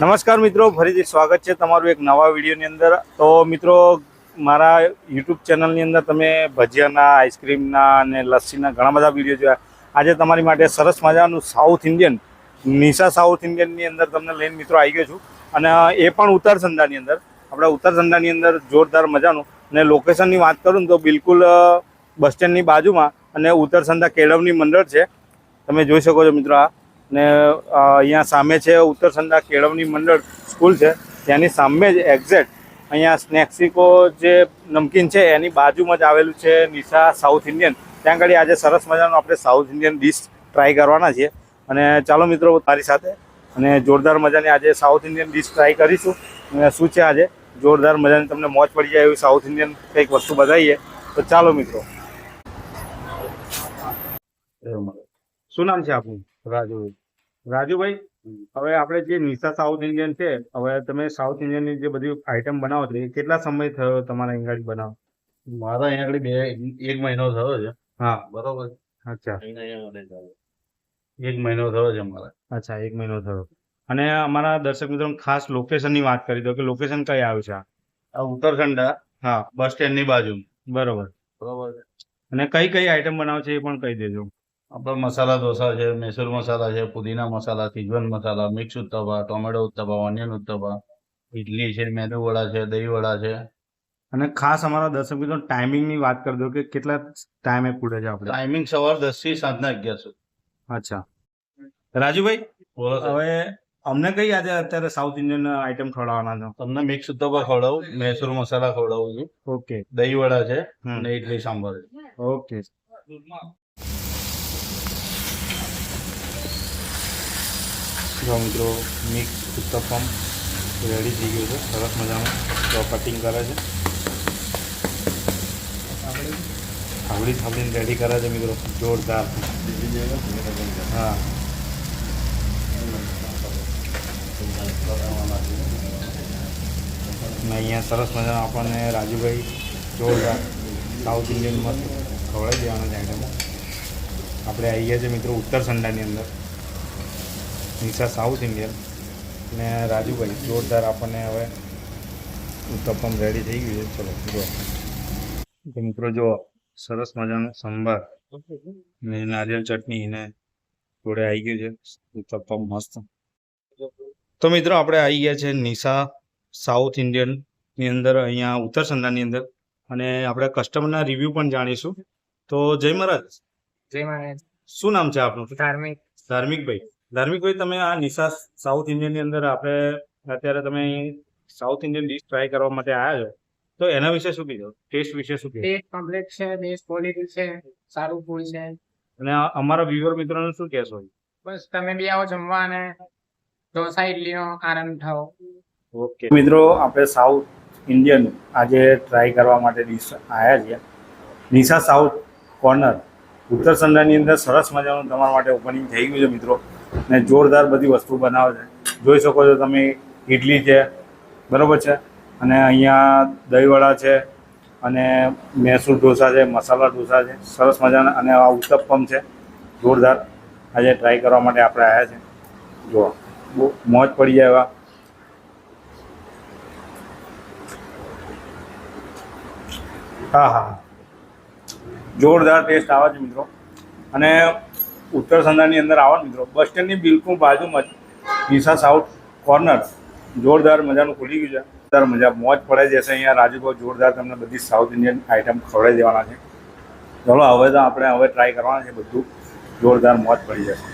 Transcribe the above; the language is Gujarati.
નમસ્કાર મિત્રો, ફરીથી સ્વાગત છે તમારું એક નવા વિડીયોની અંદર. તો મિત્રો, મારા યુટ્યુબ ચેનલની અંદર તમે ભજીયાના, આઈસ્ક્રીમના અને લસ્સીના ઘણા બધા વિડીયો જોયા. આજે તમારી માટે સરસ મજાનું સાઉથ ઇન્ડિયન, નિશા સાઉથ ઇન્ડિયનની અંદર તમને લઈને મિત્રો આવી ગયો છું. અને એ પણ ઉત્તરસંડાની અંદર. આપણે ઉત્તરસંડાની અંદર જોરદાર મજાનું. અને લોકેશનની વાત કરું ને તો બિલકુલ બસ સ્ટેન્ડની બાજુમાં અને ઉત્તરસંડા કેળવણી મંડળ છે. તમે જોઈ શકો છો મિત્રો. આ ને અહીંયા સામે છે ઉત્તરસંડા કેળવણી મંડળ સ્કૂલ છે, ત્યાંની સામે જ એક્ઝેક્ટ અહીંયા સ્નેક્સિકો જે નમકીન છે એની બાજુમાં જ આવેલું છે નિશા સાઉથ ઇન્ડિયન. ત્યાં આગળ આજે સરસ મજાનું આપણે સાઉથ ઇન્ડિયન ડિશ ટ્રાય કરવાના છીએ. અને ચાલો મિત્રો તારી સાથે અને જોરદાર મજાની આજે સાઉથ ઇન્ડિયન ડિશ ટ્રાય કરીશું. અને શું છે આજે જોરદાર મજાની તમને મોજ પડી જાય એવી સાઉથ ઇન્ડિયન કંઈક વસ્તુ બતાવીએ. તો ચાલો મિત્રો. શું નામ છે આપનું? રાજુભાઈ. રાજુભાઈ, હવે આપણે જે નિશા સાઉથ ઇન્ડિયન છે, હવે તમે સાઉથ ઇન્ડિયનની જે બધી આઈટમ બનાવો છો એ કેટલા સમય થયો તમારા અહીં આગળ બનાવો? મારા અહીંયા આગળ એક મહિનો થયો છે. હા, બરોબર. અચ્છા, 1 મહિનો થયો છે મારે. અચ્છા, 1 મહિનો થયો. અને અમારા દર્શક મિત્રો ખાસ લોકેશનની વાત કરી દો કે લોકેશન કઈ આવ્યું છે? આ ઉત્તરસંડા હા, બસ સ્ટેન્ડ ની બાજુ. બરોબર. બરોબર. અને કઈ કઈ આઈટમ બનાવો છે એ પણ કહી દેજો. આપડે મસાલા ઢોસા છે, મૈસૂર મસાલા છે, પુદીના મસાલા, સીઝવન મસાલા, mix uttapa, tomato uttapa, onion uttapa, idli છે, મેદુ વડા છે, દહીં વડા છે. અને ખાસ અમારા દર્શક મિત્રો ટાઈમિંગની વાત કરી દો કે કેટલા ટાઈમે પૂરે છે આપણે? ટાઈમિંગ સવાર 10 થી સાંજના 11 સુધી. અચ્છા રાજુભાઈ, બોલો સાહેબ. હવે અમને કઈ આજે અત્યારે સાઉથ ઇન્ડિયન આઈટમ ખવડાવવાના છો? તમને મિક્સ ઉત્તપા ખવડાવું, મૈસૂર મસાલા ખવડાવું છું, ઓકે, દહીં વડા છે હમ, અને ઇડલી સાંભાર છે. ઓકે. જો મિત્રો મિક્સ ઉત્તપમ રેડી થઈ ગયું છે સરસ મજાનું. તો કટિંગ કરે છે, થાબડીને રેડી કરે છે મિત્રો, જોરદાર. હા, અને અહીંયા સરસ મજાનું આપણને રાજુભાઈ જોરદાર સાઉથ ઇન્ડિયનમાં ખવડાવી દેવાના છે આઈટમો. આપણે આવી ગયા છે મિત્રો ઉત્તરસંડાની અંદર નિશા સાઉથ ઇન્ડિયન. અને રાજુભાઈ જોરદાર આપણને હવે ઉત્તપમ રેડી થઈ ગયું છે. ચલો જો તો મિત્રો, જો સરસ મજાનું સંભાર ને નારિયેળ ચટણી ને જોડે આવી ગયું છે ઉત્તપમ મસ્ત. તો મિત્રો આપણે આવી ગયા છે નિશા સાઉથ ઇન્ડિયનની અંદર, અહીંયા ઉત્તરસંડાની અંદર. અને આપણે કસ્ટમરના રિવ્યુ પણ જાણીશું. તો જય મહારાજ. જય મહારાજ. શું નામ છે આપનું? ધાર્મિક. ધાર્મિકભાઈ. ધાર્મિકભાઈ, તમે આ નિશા સાઉથ ઇન્ડિયનની અંદર આપણે અત્યારે તમે સાઉથ ઇન્ડિયન ડિશ ટ્રાય કરવા માટે આવ્યા છો, તો એના વિશે શું કીધું? ટેસ્ટ વિશે શું કીધું? ટેસ્ટ કમ્પ્લીટ છે, બેસ્ટ ક્વોલિટી છે, સારું ફૂડ છે. અને અમારા વ્યુઅર મિત્રોને શું કહેશો? બસ તમે બી આવો જમવા અને ઢોસા ઇડલીનો આનંદ ઉઠાવો. ઓકે મિત્રો, આપણે સાઉથ ઇન્ડિયન આજે ટ્રાય કરવા માટે ડિશ આવ્યા છીએ નિશા સાઉથ કોર્નર ઉત્તરસંડાની અંદર. સરસ મજાનું તમારા માટે ઓપનિંગ થઈ ગયું છે મિત્રો, ને જોરદાર બધી વસ્તુ બનાવે છે. જોઈ શકો છો તમે, ઇડલી છે, બરાબર છે, અને અહીંયા દહીંવડા છે, અને મૈસૂર ઢોસા છે, મસાલા ઢોસા છે, સરસ મજાના. અને આ ઉત્તપમ છે, જોરદાર. આજે ટ્રાય કરવા માટે આપણે આવ્યા છે. જુઓ, બહુ મોજ પડી જાય એવા. હા હા, જોરદાર ટેસ્ટ આવે છે મિત્રો. અને ઉત્તરસંડાની અંદર આવો ને મિત્રો, બસ સ્ટેન્ડની બિલકુલ બાજુમાં જ નિશા સાઉથ કોર્નર જોરદાર મજાનું ખુલી ગયું છે. જોરદાર મજા, મોજ પડે જશે અહીંયા. રાજુભાઈ જોરદાર તમને બધી સાઉથ ઇન્ડિયન આઈટમ ખવડાવી દેવાના છે. ચલો હવે તો આપણે ટ્રાય કરવાના છે બધું. જોરદાર મોજ પડી જશે.